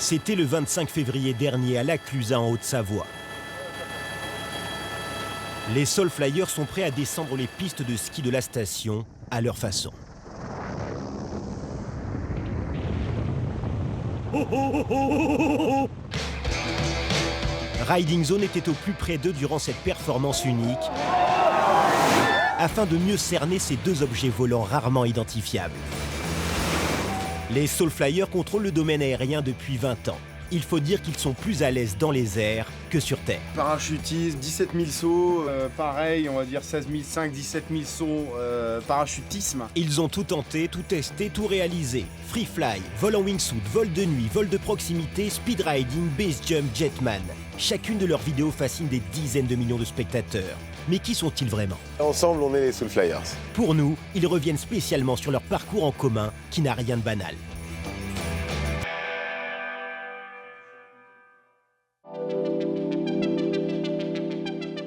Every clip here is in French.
C'était le 25 février dernier à La Clusaz en Haute-Savoie. Les Soulflyers sont prêts à descendre les pistes de ski de la station à leur façon. Riding Zone était au plus près d'eux durant cette performance unique, afin de mieux cerner ces deux objets volants rarement identifiables. Les Soulflyers contrôlent le domaine aérien depuis 20 ans. Il faut dire qu'ils sont plus à l'aise dans les airs que sur terre. Parachutisme, 17 000 sauts, pareil, on va dire 16 500, 17 000 sauts, parachutisme. Ils ont tout tenté, tout testé, tout réalisé. Free fly, vol en wingsuit, vol de nuit, vol de proximité, speed riding, base jump, jetman. Chacune de leurs vidéos fascine des dizaines de millions de spectateurs. Mais qui sont-ils vraiment? Ensemble, on est les Soulflyers. Pour nous, ils reviennent spécialement sur leur parcours en commun qui n'a rien de banal.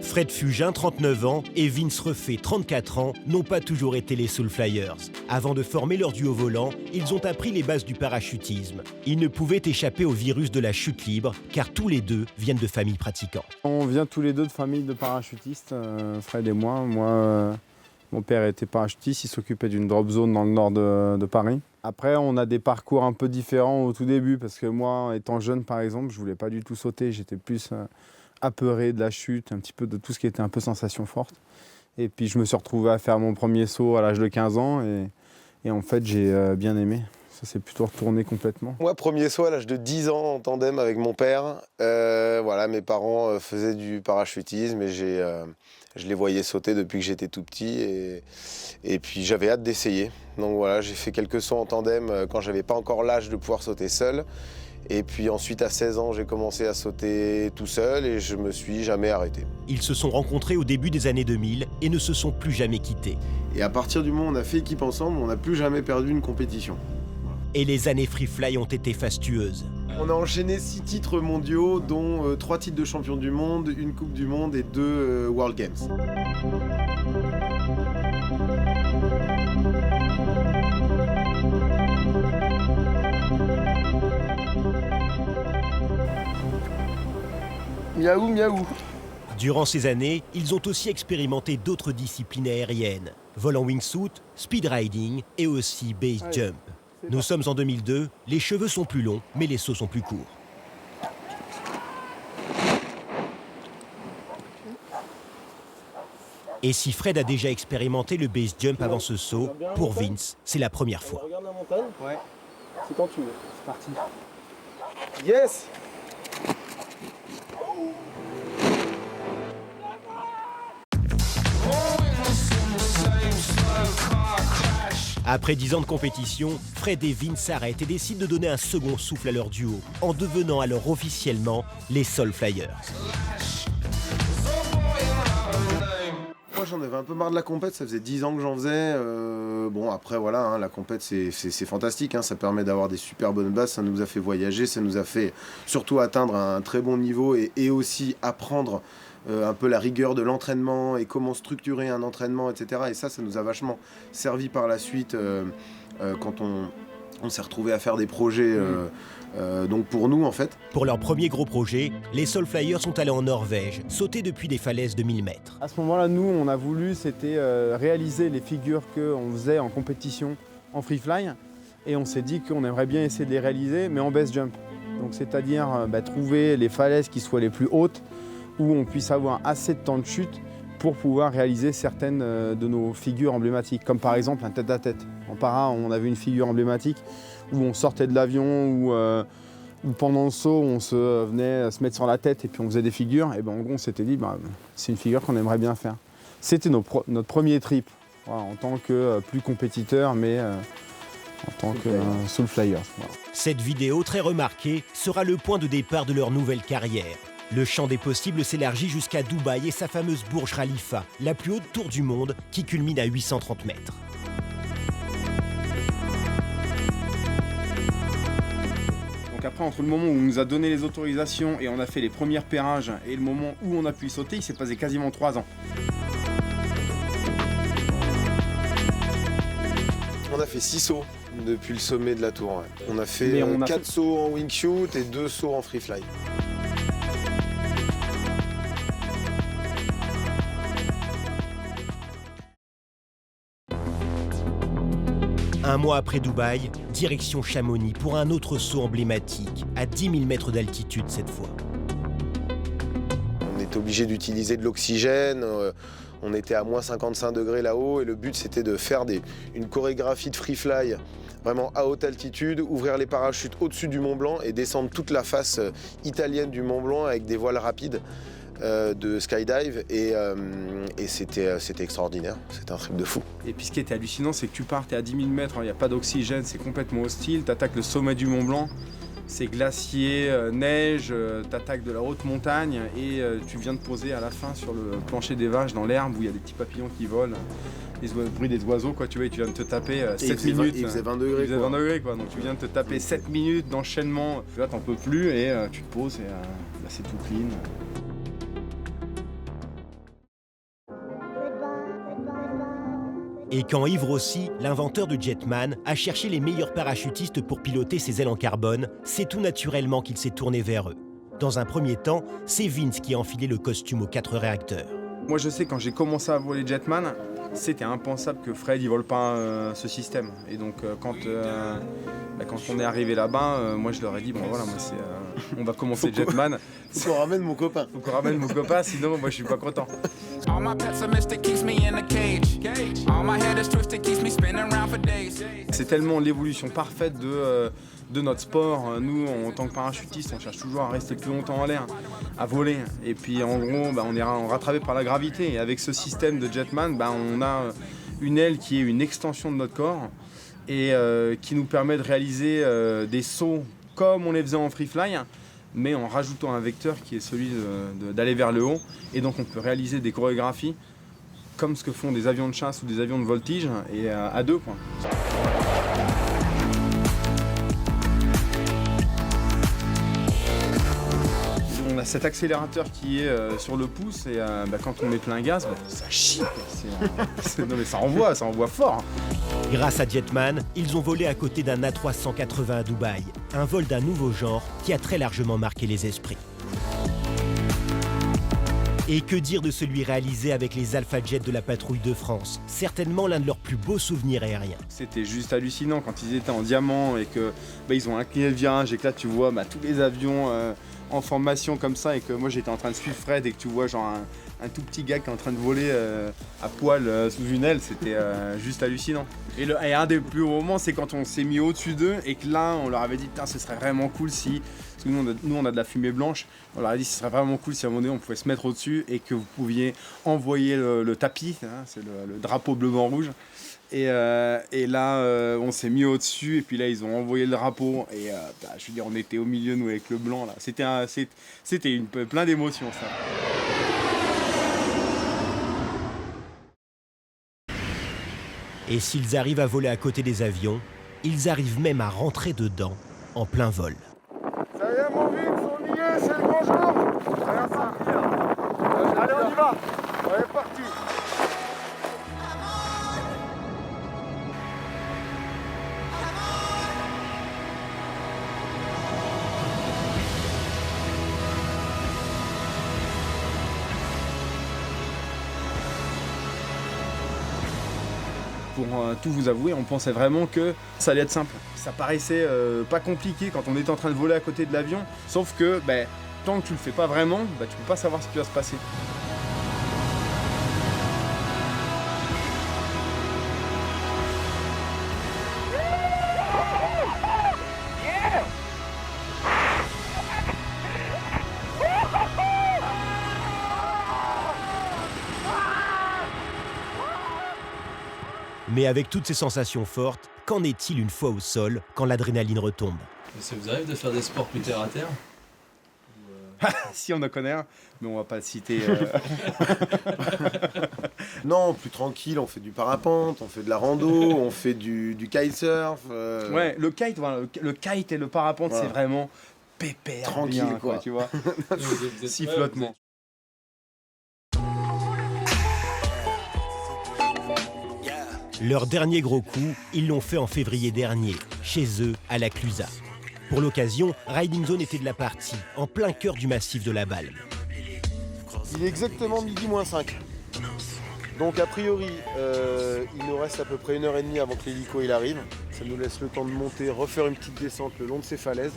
Fred Fugin, 39 ans, et Vince Refait, 34 ans, n'ont pas toujours été les Soulflyers. Avant de former leur duo volant, ils ont appris les bases du parachutisme. Ils ne pouvaient échapper au virus de la chute libre, car tous les deux viennent de familles pratiquantes. On vient tous les deux de familles de parachutistes, Fred et moi. Mon père était parachutiste, il s'occupait d'une drop zone dans le nord de Paris. Après, on a des parcours un peu différents au tout début, parce que moi, étant jeune par exemple, je voulais pas du tout sauter, j'étais plus apeuré de la chute, un petit peu de tout ce qui était un peu sensation forte. Et puis je me suis retrouvé à faire mon premier saut à l'âge de 15 ans et en fait j'ai bien aimé. Ça s'est plutôt retourné complètement. Moi, premier saut à l'âge de 10 ans en tandem avec mon père. Voilà, mes parents faisaient du parachutisme et je les voyais sauter depuis que j'étais tout petit et puis j'avais hâte d'essayer. Donc voilà, j'ai fait quelques sauts en tandem quand j'avais pas encore l'âge de pouvoir sauter seul. Et puis ensuite, à 16 ans, j'ai commencé à sauter tout seul et je me suis jamais arrêté. Ils se sont rencontrés au début des années 2000 et ne se sont plus jamais quittés. Et à partir du moment où on a fait équipe ensemble, on n'a plus jamais perdu une compétition. Et les années free fly ont été fastueuses. On a enchaîné 6 titres mondiaux, dont 3 titres de champion du monde, une Coupe du Monde et 2 World Games. Miaou, miaou. Durant ces années, ils ont aussi expérimenté d'autres disciplines aériennes. Vol en wingsuit, speed riding et aussi base jump. Nous sommes en 2002, les cheveux sont plus longs, mais les sauts sont plus courts. Et si Fred a déjà expérimenté le base jump avant ce saut, pour Vince, c'est la première fois. Regarde la montagne. Ouais. C'est quand tu veux. C'est parti. Yes! Après 10 ans de compétition, Fred et Vince s'arrêtent et décident de donner un second souffle à leur duo, en devenant alors officiellement les Soulflyers. Moi j'en avais un peu marre de la compète, ça faisait 10 ans que j'en faisais. Bon après voilà, hein, la compète c'est fantastique, hein, ça permet d'avoir des super bonnes bases, ça nous a fait voyager, ça nous a fait surtout atteindre un très bon niveau et aussi apprendre un peu la rigueur de l'entraînement et comment structurer un entraînement, etc. Et ça nous a vachement servi par la suite quand on s'est retrouvé à faire des projets donc pour nous en fait. Pour leur premier gros projet, les Soulflyers sont allés en Norvège, sauter depuis des falaises de 1000 mètres. À ce moment-là, nous, on a voulu, c'était réaliser les figures qu'on faisait en compétition en free fly. Et on s'est dit qu'on aimerait bien essayer de les réaliser, mais en base jump. Donc c'est-à-dire trouver les falaises qui soient les plus hautes, où on puisse avoir assez de temps de chute pour pouvoir réaliser certaines de nos figures emblématiques, comme par exemple un tête-à-tête. En para, on avait une figure emblématique où on sortait de l'avion, où pendant le saut, on venait se mettre sur la tête et puis on faisait des figures. Et en gros, on s'était dit, c'est une figure qu'on aimerait bien faire. C'était notre premier trip, voilà, en tant que plus compétiteur, mais en tant que Soulflyers. Voilà. Cette vidéo très remarquée sera le point de départ de leur nouvelle carrière. Le champ des possibles s'élargit jusqu'à Dubaï et sa fameuse Burj Khalifa, la plus haute tour du monde qui culmine à 830 mètres. Donc après, entre le moment où on nous a donné les autorisations et on a fait les premiers repérages et le moment où on a pu y sauter, il s'est passé quasiment 3 ans. On a fait 6 sauts Depuis le sommet de la tour, ouais. On a fait 4 sauts en wingsuit et 2 sauts en free fly. Un mois après Dubaï, direction Chamonix pour un autre saut emblématique, à 10 000 mètres d'altitude cette fois. On était obligé d'utiliser de l'oxygène, on était à moins 55 degrés là-haut et le but c'était de faire une chorégraphie de free fly vraiment à haute altitude, ouvrir les parachutes au-dessus du Mont Blanc et descendre toute la face italienne du Mont Blanc avec des voiles rapides de skydive et c'était extraordinaire, c'était un trip de fou. Et puis ce qui était hallucinant, c'est que tu pars, t'es à 10 000 mètres, il n'y a pas d'oxygène, c'est complètement hostile, t'attaques le sommet du Mont Blanc, c'est glacier, neige, t'attaques de la haute montagne et tu viens de poser à la fin sur le plancher des vaches dans l'herbe où il y a des petits papillons qui volent, le bruit des oiseaux, quoi, tu vois, et tu viens de te taper 7 minutes. Il faisait 20 degrés. Il faisait 20 degrés, quoi, donc tu viens de te taper 7 minutes d'enchaînement, là t'en peux plus et tu te poses et là c'est tout clean. Et quand Yves Rossi, l'inventeur de Jetman, a cherché les meilleurs parachutistes pour piloter ses ailes en carbone, c'est tout naturellement qu'il s'est tourné vers eux. Dans un premier temps, c'est Vince qui a enfilé le costume aux 4 réacteurs. Moi je sais, quand j'ai commencé à voler Jetman, c'était impensable que Fred il vole pas ce système. Et donc quand on est arrivé là-bas, moi je leur ai dit, bon voilà, moi on va commencer Jetman. Faut qu'on ramène mon copain. Faut qu'on ramène mon copain, sinon moi je suis pas content. C'est tellement l'évolution parfaite de notre sport. Nous, en tant que parachutistes, on cherche toujours à rester plus longtemps en l'air, à voler. Et puis en gros, on est rattrapé par la gravité. Et avec ce système de Jetman, on a une aile qui est une extension de notre corps et qui nous permet de réaliser des sauts comme on les faisait en free fly, mais en rajoutant un vecteur qui est celui d'aller vers le haut. Et donc on peut réaliser des chorégraphies comme ce que font des avions de chasse ou des avions de voltige, et à 2 points. On a cet accélérateur qui est sur le pouce, et quand on met plein gaz, ça chie. Non mais ça envoie fort. Grâce à Jetman, ils ont volé à côté d'un A380 à Dubaï, un vol d'un nouveau genre qui a très largement marqué les esprits. Et que dire de celui réalisé avec les Alpha Jet de la patrouille de France, certainement l'un de leurs plus beaux souvenirs aériens. C'était juste hallucinant quand ils étaient en diamant et que ils ont incliné le virage et que là tu vois tous les avions en formation comme ça, et que moi j'étais en train de suivre Fred et que tu vois genre un tout petit gars qui est en train de voler à poil sous une aile, c'était juste hallucinant. Et un des plus hauts moments, c'est quand on s'est mis au-dessus d'eux et que là on leur avait dit putain, ce serait vraiment cool si, parce que nous on a de la fumée blanche, on leur a dit ce serait vraiment cool si à un moment donné on pouvait se mettre au-dessus et que vous pouviez envoyer le tapis, hein, c'est le drapeau bleu blanc rouge. Et là, on s'est mis au-dessus, et puis là, ils ont envoyé le drapeau, et je veux dire, on était au milieu, nous, avec le blanc, là. C'était plein d'émotions, ça. Et s'ils arrivent à voler à côté des avions, ils arrivent même à rentrer dedans, en plein vol. Ça y est, mon Vince, on y est, c'est le bon jour. Allez, on y va. On est parti. Pour tout vous avouer, on pensait vraiment que ça allait être simple. Ça paraissait pas compliqué quand on était en train de voler à côté de l'avion, sauf que tant que tu le fais pas vraiment, tu peux pas savoir ce qui va se passer. Mais avec toutes ces sensations fortes, qu'en est-il une fois au sol, quand l'adrénaline retombe? Ça vous arrive de faire des sports plus terre à terre? Si, on en connaît un, mais on va pas le citer. Non, plus tranquille, on fait du parapente, on fait de la rando, on fait du kitesurf. Ouais, le kite, voilà, le kite et le parapente, Voilà. c'est vraiment pépère, Tranquille, bien, quoi. tu vois. Vous êtes- Sifflotement. Leur dernier gros coup, ils l'ont fait en février dernier, chez eux, à la Clusaz. Pour l'occasion, Riding Zone était de la partie, en plein cœur du massif de la Balme. Il est exactement midi moins 5. Donc a priori, il nous reste à peu près 1h30 avant que l'hélico il arrive. Ça nous laisse le temps de monter, refaire une petite descente le long de ces falaises.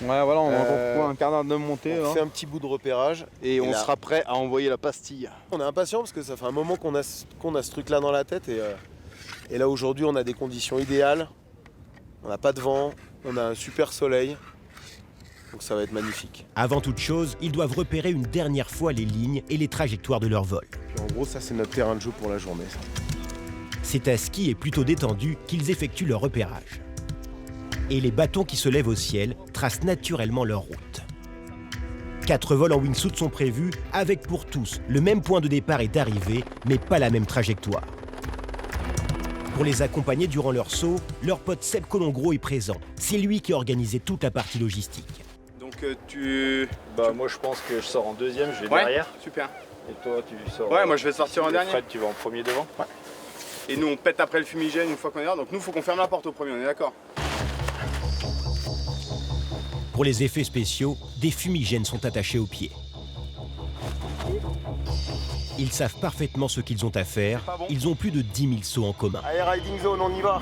Ouais, voilà, on a encore un quart d'heure de montée. On fait un petit bout de repérage. Et on sera prêt à envoyer la pastille. On est impatient parce que ça fait un moment qu'on a ce truc-là dans la tête. Et là, aujourd'hui, on a des conditions idéales. On n'a pas de vent, on a un super soleil. Donc ça va être magnifique. Avant toute chose, ils doivent repérer une dernière fois les lignes et les trajectoires de leur vol. En gros, ça, c'est notre terrain de jeu pour la journée. Ça. C'est à ski et plutôt détendu qu'ils effectuent leur repérage. Et les bâtons qui se lèvent au ciel tracent naturellement leur route. 4 vols en wingsuit sont prévus, avec pour tous le même point de départ et d'arrivée, mais pas la même trajectoire. Pour les accompagner durant leur saut, leur pote Seb Colongro est présent. C'est lui qui a organisé toute la partie logistique. Donc moi je pense que je sors en deuxième, je vais derrière. Super. Et toi tu sors. Ouais, moi je vais sortir en dernier. Fred, tu vas en premier devant. Ouais. Et nous on pète après le fumigène une fois qu'on est là. Donc nous faut qu'on ferme la porte au premier, on est d'accord? Pour les effets spéciaux, des fumigènes sont attachés aux pieds. Ils savent parfaitement ce qu'ils ont à faire. Ils ont plus de 10 000 sauts en commun. Allez, Riding Zone, on y va.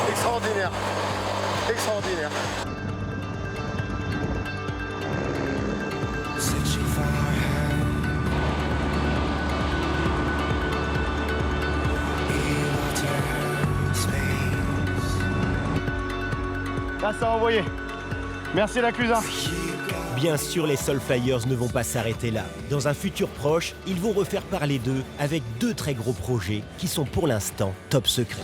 Extraordinaire. Extraordinaire. Là ça a envoyé. Merci la Clusaz. Bien sûr, les Soulflyers ne vont pas s'arrêter là. Dans un futur proche, ils vont refaire parler d'eux avec 2 très gros projets qui sont pour l'instant top secrets.